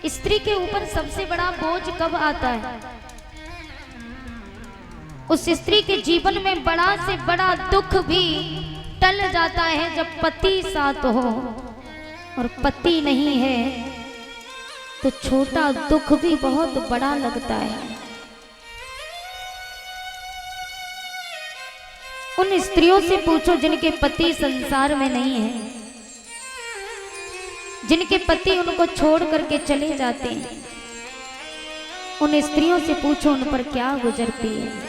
स्त्री के ऊपर सबसे बड़ा बोझ कब आता है? उस स्त्री के जीवन में बड़ा से बड़ा दुख भी टल जाता है जब पति साथ हो, और पति नहीं है तो छोटा दुख भी बहुत बड़ा लगता है। उन स्त्रियों से पूछो जिनके पति संसार में नहीं है, जिनके पति उनको छोड़ करके चले जाते हैं, उन स्त्रियों से पूछो उन पर क्या गुजरती है।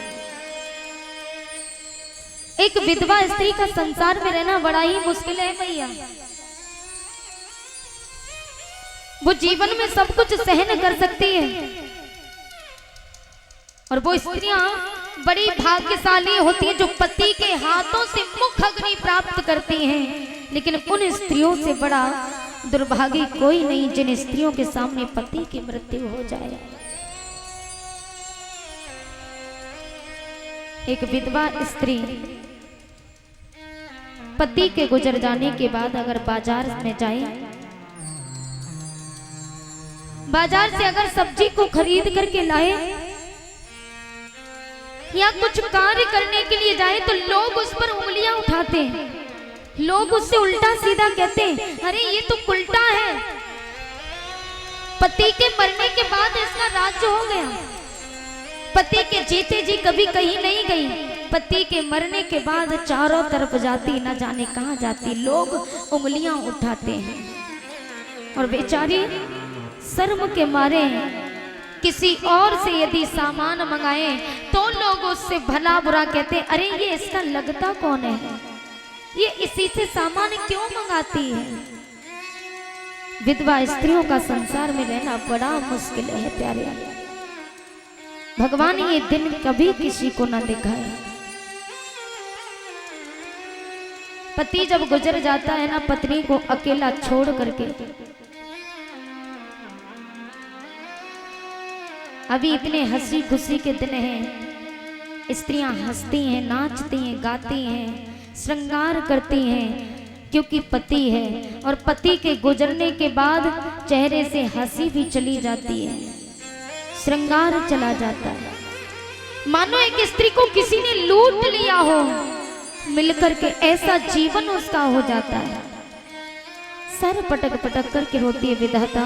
एक विधवा स्त्री का संसार में रहना बड़ा ही मुश्किल है भैया। वो जीवन में सब कुछ सहन कर सकती है, और वो स्त्रियां बड़ी भाग्यशाली होती हैं जो पति के हाथों से मुख अग्नि प्राप्त करती हैं। लेकिन उन स्त्रियों से बड़ा दुर्भागी कोई नहीं जिन स्त्रियों के सामने पति की मृत्यु हो जाए। एक विधवा स्त्री पति के गुजर जाने के बाद अगर बाजार में जाए, बाजार से अगर सब्जी को खरीद करके लाए या कुछ कार्य करने के लिए जाए, तो लोग उस पर उंगलियां उठाते हैं, लोग उससे उल्टा सीधा कहते हैं, अरे ये तो उल्टा है, पति के मरने के बाद इसका राज्य हो गया, पति के जीते जी कभी कहीं नहीं गई, पति के मरने के बाद चारों तरफ जाती, न जाने कहां जाती, लोग उंगलियां उठाते हैं। और बेचारी शर्म के मारे किसी और से यदि सामान मंगाए तो लोग उससे भला बुरा कहते, अरे ये इसका लगता कौन है, ये इसी से सामान क्यों मंगाती है। विधवा स्त्रियों का संसार में रहना बड़ा मुश्किल है प्यारे। भगवान ये दिन कभी किसी को ना दिखाए। पति जब गुजर जाता है ना, पत्नी को अकेला छोड़ करके, अभी इतने हंसी खुशी के दिन हैं, स्त्रियां हंसती हैं, नाचती हैं, गाती हैं, श्रृंगार करती हैं, क्योंकि पति है। और पति के गुजरने के बाद चेहरे से हंसी भी चली जाती है, श्रृंगार चला जाता है, मानो एक स्त्री को किसी ने लूट लिया हो, मिलकर के ऐसा जीवन उसका हो जाता है। सर पटक पटक करके रोती है, विधाता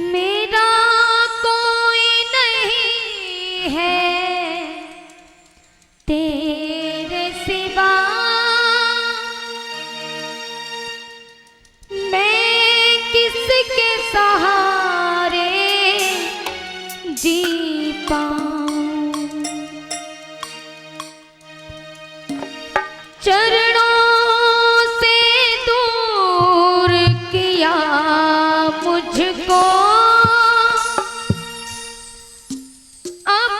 मेरा कोई नहीं है तेरे सिवा, मैं किसके सहारे जी पाऊं, चरणों से दूर किया मुझको, अब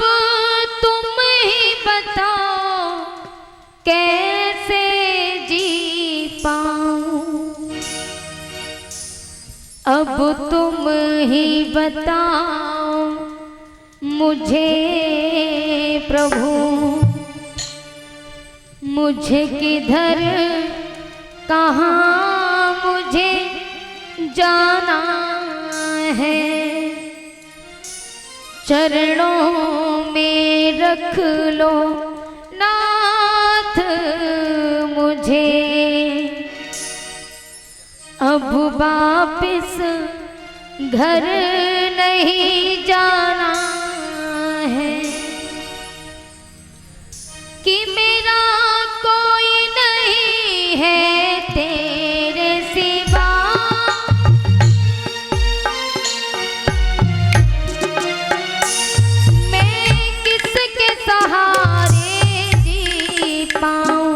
तुम ही बताओ कैसे जी पाऊं, अब तुम ही बताओ मुझे प्रभु, मुझे किधर कहाँ मुझे जाना है, चरणों में रख लो नाथ मुझे, अब वापिस घर नहीं जाना है, कि मेरा कोई नहीं है तेरे सिवा, मैं किसके सहारे जी पाऊं,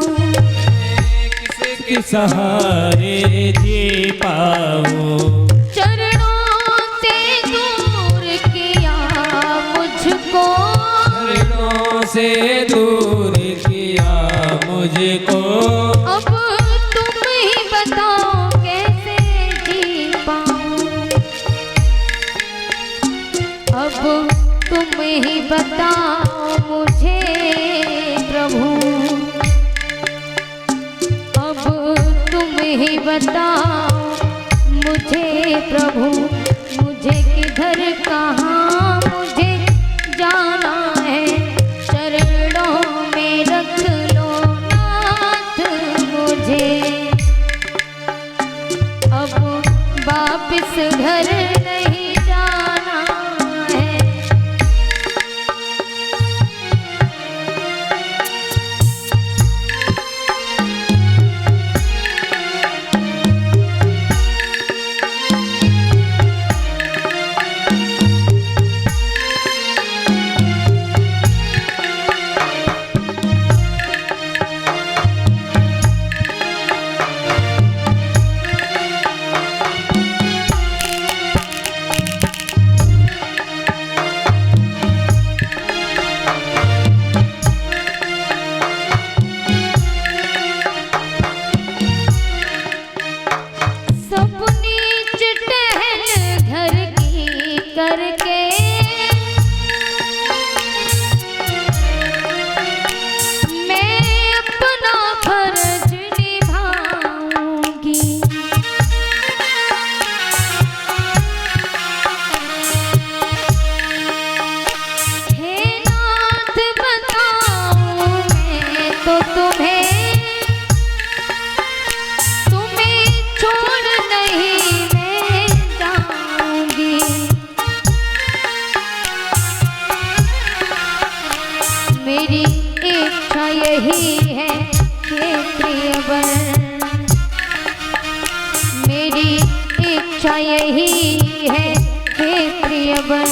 किसके सहारे जी पाऊं, चरणों से दूर किया मुझको, चरणों से दूर किया मुझको, अब तुम ही बताओ कैसे जी पाऊं, अब तुम ही बताओ मुझे प्रभु, अब तुम ही बताओ मुझे प्रभु, मुझे किधर कहाँ मुझे जाना है, चरणों में रख लो नाथ मुझे। अब वापिस घर नहीं जाना है। करके मैं अपना फर्ज निभाऊंगी। हे नाथ बताऊं मैं तो तुम्हें छोड़ नहीं मैं जाऊंगी। मेरी इच्छा यही है हे प्रियवर, मेरी इच्छा यही है हे प्रियवर,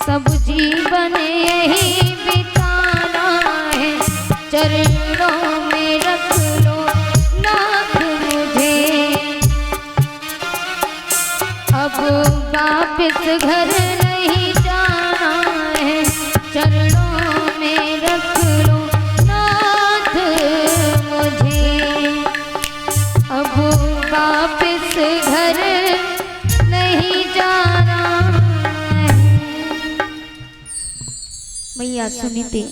सब जीवन यही बिताना है, चरणों में रख लो नाथ मुझे। अब वापिस घर नहीं जाना है, चरणों में रख लो नाथ मुझे। अब वापिस घर नहीं जाना है। मैया सुनीति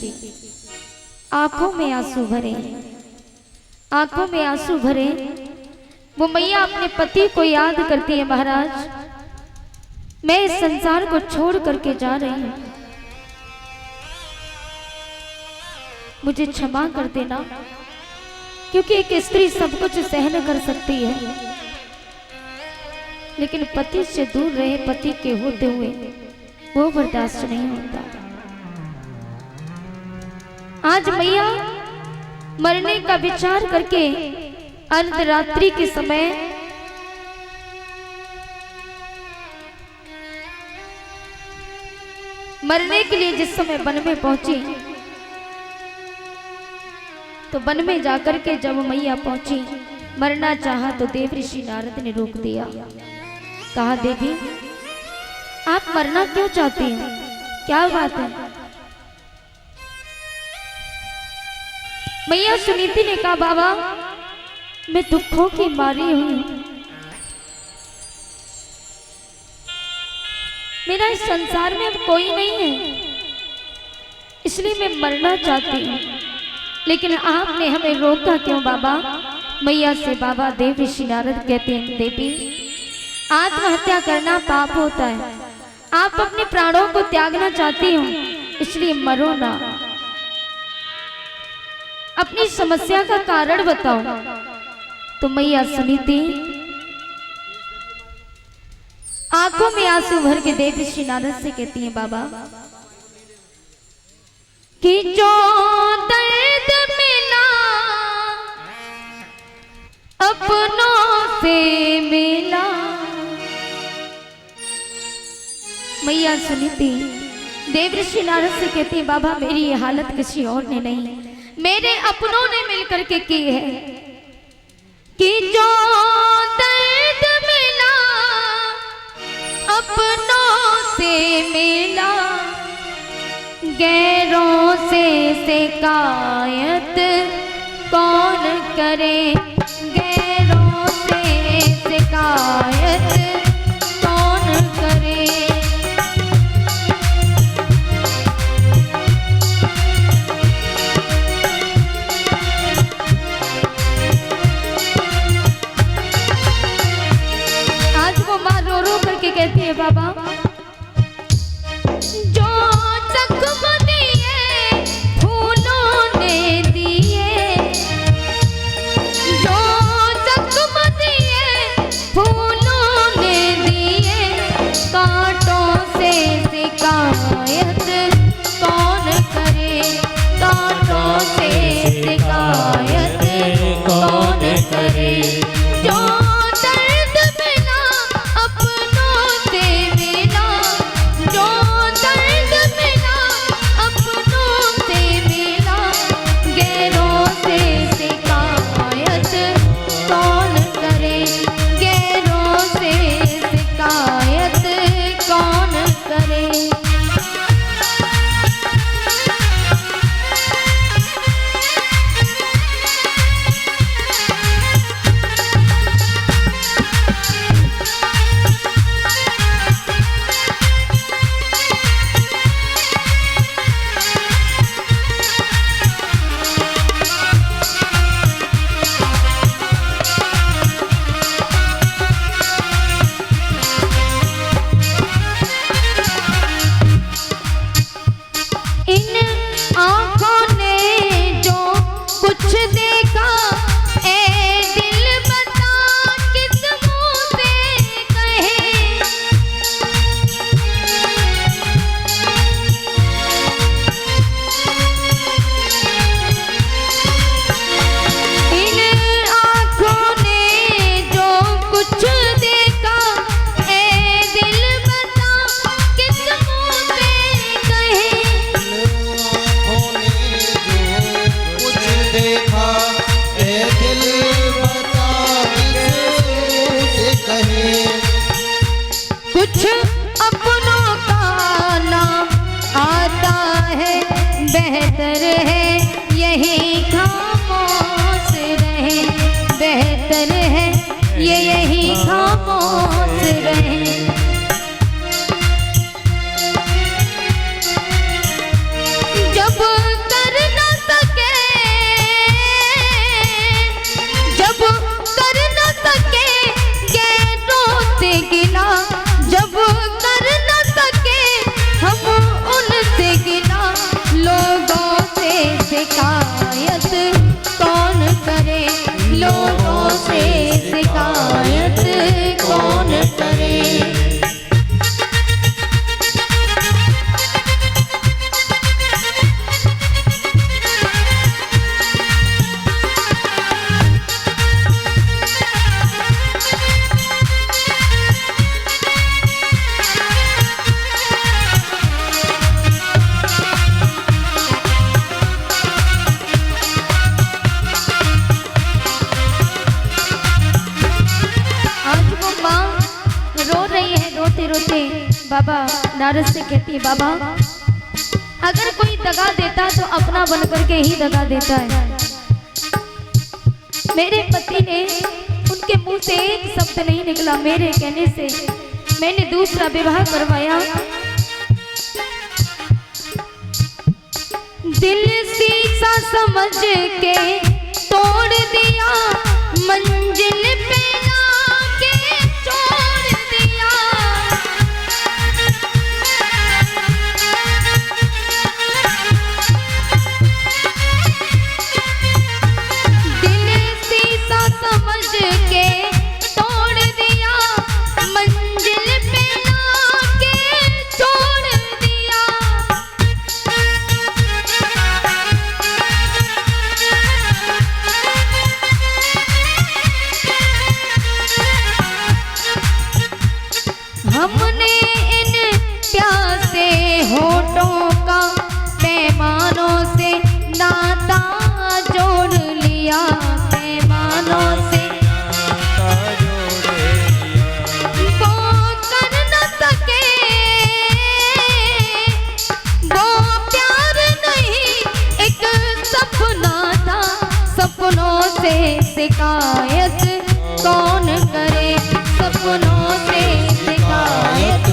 आंखों में आंसू भरे, आंखों में आंसू भरे वो मैया अपने पति को याद करती है। महाराज, मैं इस संसार को छोड़ करके जा रही हूं, मुझे क्षमा कर देना, क्योंकि एक स्त्री सब कुछ सहन कर सकती है, लेकिन पति से दूर रहे पति के होते हुए वो बर्दाश्त नहीं होता। आज मैया मरने का विचार करके अर्धरात्रि के समय मरने के लिए जिस समय वन में पहुंची, तो वन में जाकर के जब मैया पहुंची, मरना चाहा तो देव ऋषि नारद ने रोक दिया। कहा, देवी आप मरना क्यों चाहती हैं, क्या बात है? मैया सुनीति ने कहा, बाबा मैं दुखों की मारी हुई, मेरा इस संसार में अब कोई नहीं है, इसलिए मैं मरना चाहती हूँ, लेकिन आपने हमें रोका क्यों बाबा? मैया से बाबा देव ऋषि नारद कहते हैं, देवी आत्महत्या करना पाप होता है, आप अपने प्राणों को त्यागना चाहती हो, इसलिए मरो ना, अपनी समस्या का कारण बताओ। तो मैया सुनीति आंखों में आंसू भर के देव ऋषि नारद से कहती हैं, बाबा कि जो दर्द मिला अपनों से मिला। मैया सुनीति देव ऋषि नारद से कहती है, बाबा मेरी ये हालत किसी और ने नहीं, मेरे अपनों ने मिलकर के की है, कि जो दर्द मिला अपनों से मिला, गैरों से शिकायत कौन करे, गैरों से शिकायत कौन करे। आज आज वो माँ रो रो करके कहती है बाबा, जो जख्म दिए फूलों ने दिए, जो जख्म दिए फूलों ने दिए, कांटों से शिकायत कौन करे, कांटों से शिकायत कौन करे। जो दर्द मिला अपनों से मिला, जो दर्द मिला अपनों से मिला, गैरों से शिकायत कौन करे, गैरों से शिकायत कौन करे। इन आँखों ने जो कुछ देखा, ए दिल बता किस मुँह से कहे। इन आँखों ने जो कुछ देखा, ए दिल बता किस मुँह से कहे। कुछ देखा ए दिल बता किसे कहे। कुछ अपनों का नाम आता है, बेहतर है यही खामोश रहे, बेहतर है ये यही खामोश रहे। जब कर न सके, जब कर न सके गैरों से गिला, जब कर न सके हम उनसे गिला, लोगों से शिकायत कौन करे, लोगों से शिकायत कौन करे। आज वो माँ रो रही है, रोते रोते बाबा नारद से कहती है, बाबा अगर कोई दगा देता तो अपना बन करके ही दगा देता है। मेरे पति ने, उनके मुंह से एक शब्द नहीं निकला, मेरे कहने से मैंने दूसरा विवाह करवाया। दिल शीशा समझ के तोड़ दिया, मंजिल पे लाके छोड़ दिया। दिल शीशा समझ के तोड़ दिया, मंजिल पे लाके छोड़ दिया। हमने इन प्यासे होठों का पैमानों से नाता जोड़ लिया, पैमानों से। वो कर न सके, वो प्यार नहीं एक सपना था, सपनों से शिकायत कौन करे, सपनों से शिकायत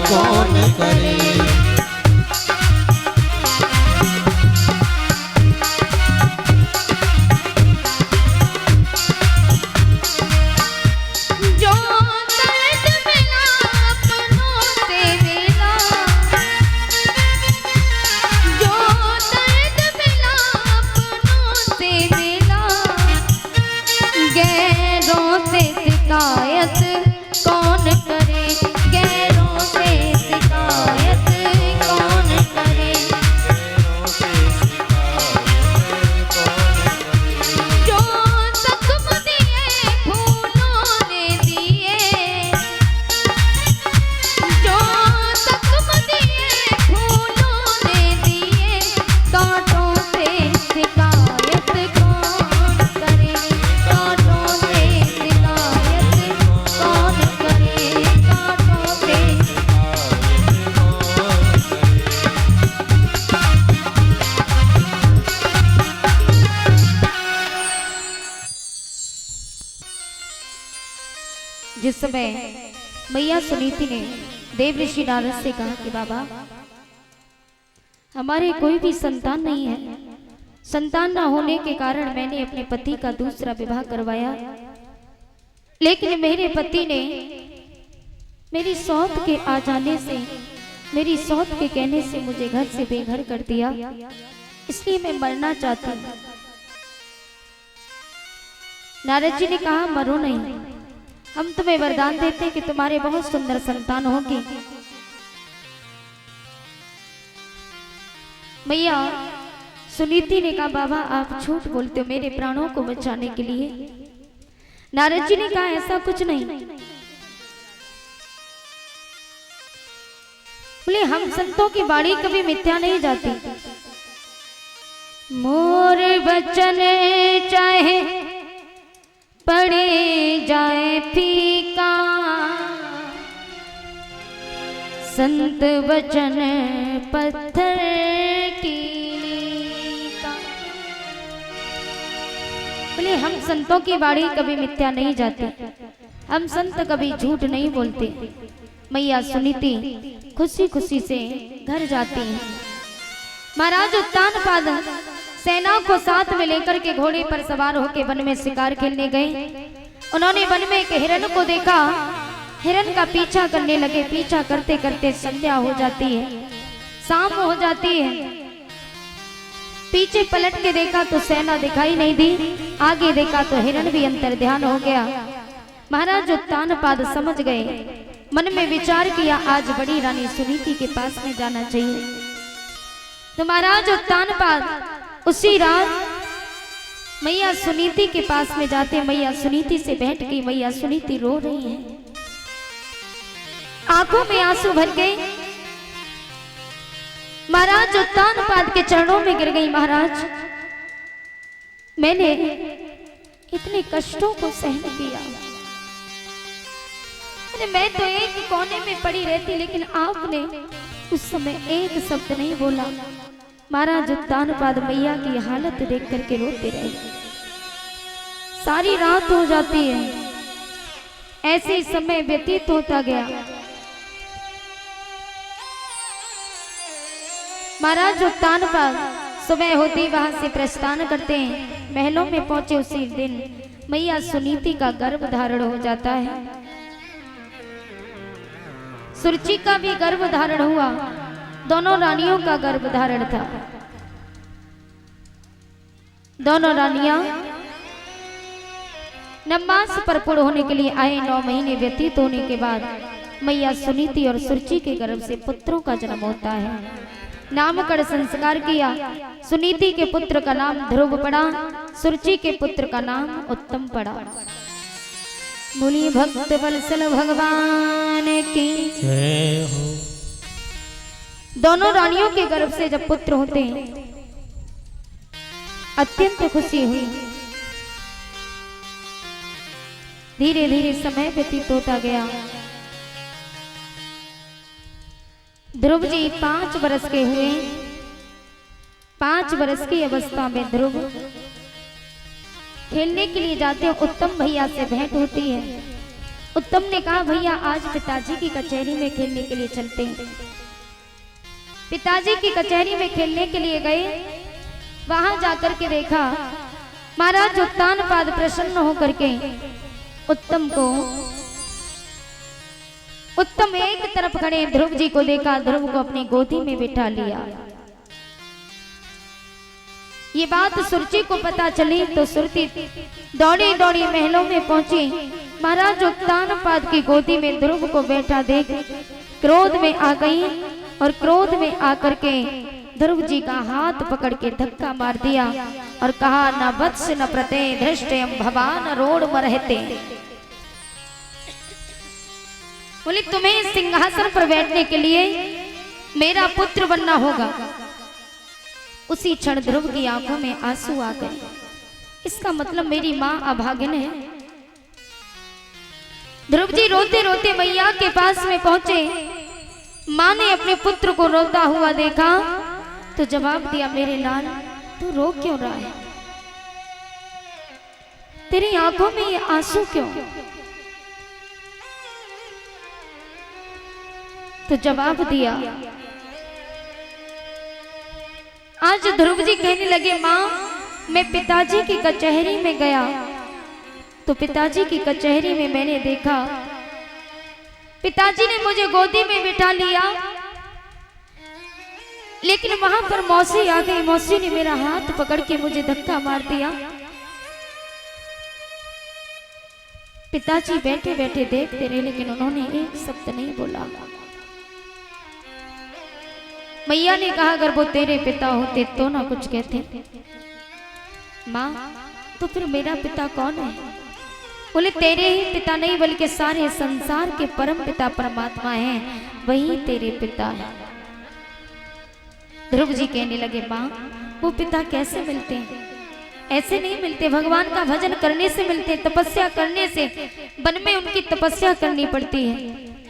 कौन करे। जो दर्द जिस समय मैया सुनीति ने देव ऋषि नारद से कहा कि बाबा हमारे कोई भी संतान नहीं है, संतान न होने के कारण मैंने अपने पति का दूसरा विवाह करवाया, लेकिन मेरे पति ने मेरी सौत के आ जाने से, मेरी सौत के कहने से मुझे घर से बेघर कर दिया, इसलिए मैं मरना चाहती हूँ। नारद जी ने कहा मरो नहीं, हम तुम्हें वरदान देते हैं कि तुम्हारे बहुत सुंदर संतान होगी। मैया सुनीति ने कहा बाबा आप झूठ बोलते हो मेरे प्राणों को बचाने के लिए। नारद जी ने कहा ऐसा कुछ नहीं, बोले हम संतों की वाणी कभी मिथ्या नहीं जाती। मोर वचन चाहे पड़े जाए फीका, संत वचन पत्थर की लीका। बोले हम संतों की वाणी कभी मिथ्या नहीं जाती, हम संत कभी झूठ नहीं बोलते। मैया सुनीति खुशी खुशी से घर जाती हैं। महाराज उत्तानपाद सेना को साथ में लेकर के घोड़े पर सवार होकर वन में शिकार खेलने गए। उन्होंने वन में एक हिरण को देखा, हिरण का पीछा करने लगे। पीछा करते करते संध्या हो जाती है, शाम हो जाती है। पीछे पलट के देखा तो सेना दिखाई नहीं दी, आगे देखा तो हिरण भी अंतर ध्यान हो गया। महाराज उत्तानपाद समझ गए, मन में विचार किया आज बड़ी रानी सुनीति के पास में जाना चाहिए। तो महाराज उत्तानपाद उसी रात मैया सुनीति के पास में जाते, मैया सुनीति से भेंट की। मैया सुनीति रो रही हैं, आंखों में आंसू भर गए। महाराज उत्तानपाद के चरणों में गिर गई। महाराज मैंने इतने कष्टों को सहन किया, मैं तो एक कोने में पड़ी रहती, लेकिन आपने उस समय एक शब्द नहीं बोला। महाराज उत्तानपाद मैया की हालत देख करके रोते रहे। सारी रात हो जाती है, ऐसे समय व्यतीत होता गया। महाराज उत्तानपाद सुबह होती वहां से प्रस्थान करते हैं। महलों में पहुंचे उसी दिन मैया सुनीति का गर्भ धारण हो जाता है। सुरुचि का भी गर्भ धारण हुआ, दोनों रानियों का गर्भ धारण था। दोनों रानियां नवमास पर पूर्ण होने के लिए आए। 9 महीने व्यतीत होने के बाद मैया सुनीति और सुरुचि के गर्भ से पुत्रों का जन्म होता है। नामकरण संस्कार किया। सुनीति के पुत्र का नाम ध्रुव पड़ा, सुरुचि के पुत्र का नाम उत्तम पड़ा। बोलिए भक्त वत्सल भगवान की जय हो। दोनों रानियों के गर्भ से जब पुत्र होते हैं अत्यंत खुशी हुई। धीरे धीरे समय व्यतीत होता गया। ध्रुव जी 5 वर्ष के हुए। 5 वर्ष की अवस्था में ध्रुव खेलने के लिए जाते हैं। उत्तम भैया से भेंट होती है। उत्तम ने कहा भैया आज पिताजी की कचहरी में खेलने के लिए चलते हैं। पिताजी की कचहरी में खेलने के लिए गए। वहां जाकर के देखा महाराज उत्तानपाद प्रसन्न होकर के उत्तम एक तरफ खड़े ध्रुव जी को देखा, ध्रुव को अपनी गोदी में बिठा लिया। ये बात सुरुचि को पता चली तो सुरती दौड़ी दौड़ी महलों में पहुंची। महाराज उत्तानपाद की गोदी में ध्रुव को बैठा देख क्रोध में आ गई और क्रोध में आकर के ध्रुव जी का हाथ पकड़ के धक्का मार दिया और कहा न वत्स न प्रते धृष्टयम भवान रोड में रहते। बोले तुम्हें सिंहासन पर बैठने के लिए मेरा पुत्र बनना होगा। उसी क्षण ध्रुव की आंखों में आंसू आ गए। इसका मतलब मेरी मां अभागिन है। ध्रुव जी रोते रोते मैया के पास में पहुंचे। मां ने अपने पुत्र को रोता हुआ देखा तो जवाब दिया मेरे लाल तू रो क्यों रहा है, तेरी आंखों में ये आंसू क्यों? तो जवाब दिया। आज ध्रुव जी कहने लगे, माँ मैं पिताजी की कचहरी में गया तो पिताजी की कचहरी में मैंने देखा पिताजी ने मुझे गोदी में बिठा लिया, लेकिन वहां पर मौसी आ गई। मौसी ने मेरा हाथ पकड़ के मुझे धक्का मार दिया। पिताजी बैठे बैठे देखते रहे, लेकिन उन्होंने एक शब्द नहीं बोला। मैया ने कहा, अगर वो तेरे पिता होते तो ना कुछ कहते। माँ तो फिर मेरा पिता कौन है? बोले, तेरे ही पिता नहीं बल्कि सारे संसार के परम पिता परमात्मा हैं, वही तेरे पिता है। ध्रुव जी कहने लगे, माँ वो पिता कैसे मिलते हैं? ऐसे नहीं मिलते, भगवान का भजन करने से मिलते हैं, तपस्या करने से। वन में उनकी तपस्या करनी पड़ती है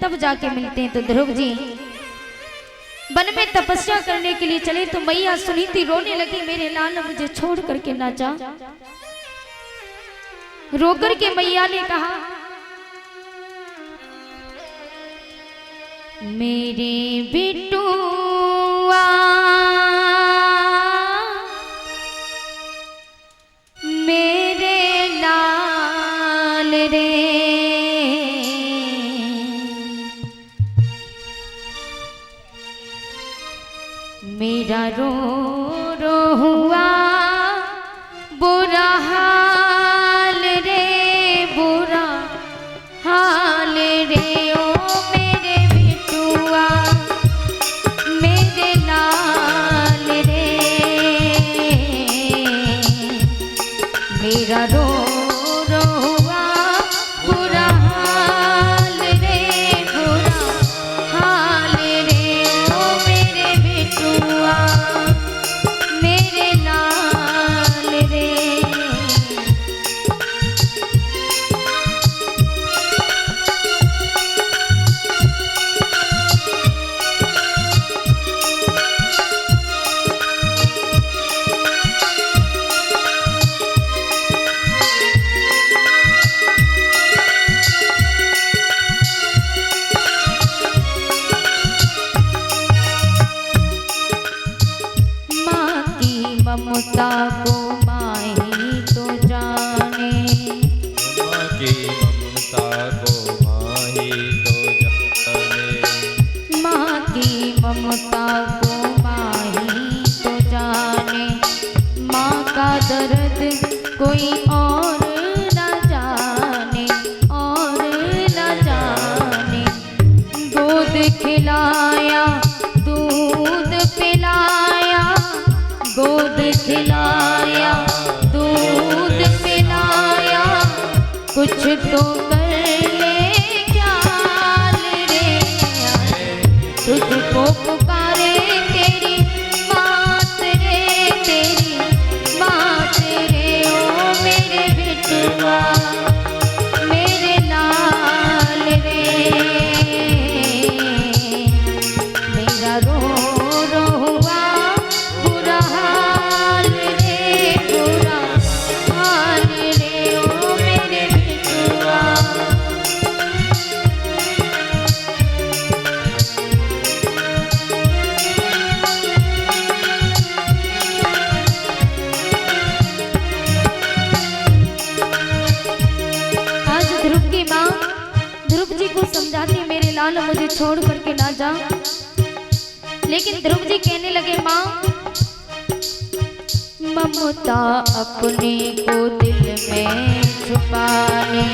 तब जाके मिलते हैं। तो ध्रुव जी वन में तपस्या करने के लिए चले तो मैया सुनी थी, रोने लगी, मेरे लाल मुझे छोड़ करके ना जा। रोकर के मैया ने कहा, मेरे बिटुआ मेरे लाल रे, मेरा रो रो हुआ बुरा हाल रे, बुरा हाल रे। ओ मेरे बिटुआ मेरे लाल रे, मेरा रो रो हुआ बुरा हाल रे, बुरा हाल रे। ओ मेरे बिटुआ मेरे लाल रे। ममता को माही तो जाने, माँ की ममता को माही तो जाने, माँ की ममता को माही तो जाने। माँ का दर्द कोई और न जाने, और न जाने। गोद खिलाया दूध पिलाया, गोद खिलाया दूध पिलाया, कुछ तो कर ले ख्याल रे। तुझको पुकारे तेरी बात रे, तेरी बात रे। ओ मेरे बिटुआ मेरे लाल रे, मेरा रो रो हुआ बुरा हाल रे, बुरा हाल रे। ओ मेरे बिटुआ आज ध्रुव की माँ ध्रुव जी को समझाती, मेरे लाल मुझे छोड़ करके ना जा। लेकिन ध्रुव जी कहने लगे, माँ ममता अपने को दिल में छुपाने,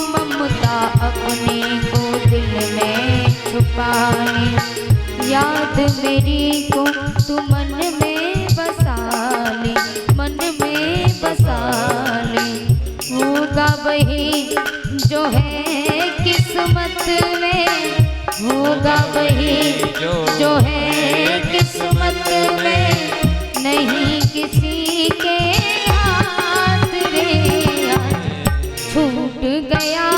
ममता अपने को दिल में छुपाने। याद मेरी को तू मन में बसा ले, मन में बसा ले। होगा वही जो है किस्मत में, होगा वही जो है किस्मत में। नहीं किसी के हाथ रे, छूट गया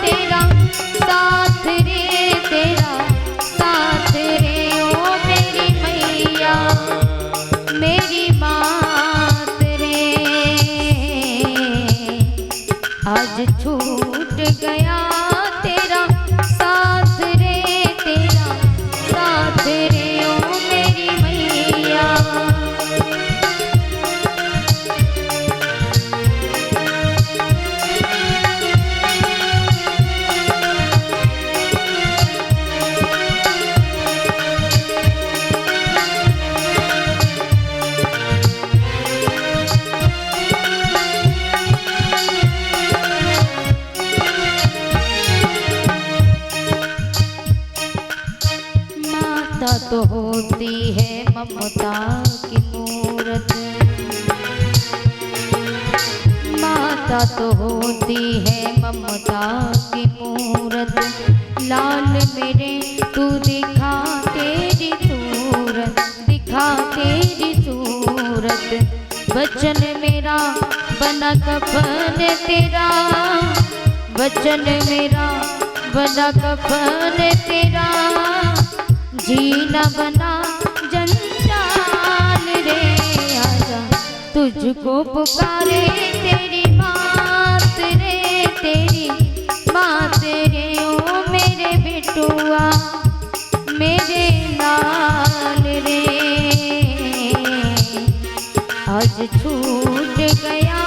तेरा साथ रे, तेरा साथ रे। ओ मेरी मैया मेरी मात रे, आज छूट गया तेरा साथ रे, तेरा साथ रे ओ मेरी मैया। माता तो होती है ममता की मूरत, माता तो होती है ममता की मूरत। लाल मेरे तू दिखा तेरी सूरत, दिखा तेरी सूरत। वचन मेरा बना कफन तेरा, वचन मेरा बना कफन तेरा। जीना बना जंजाल रे, आजा तुझको पुकारे तेरी बात रे, तेरी बात रे ओ मेरे बिटुआ मेरे लाल रे। आज छूट गया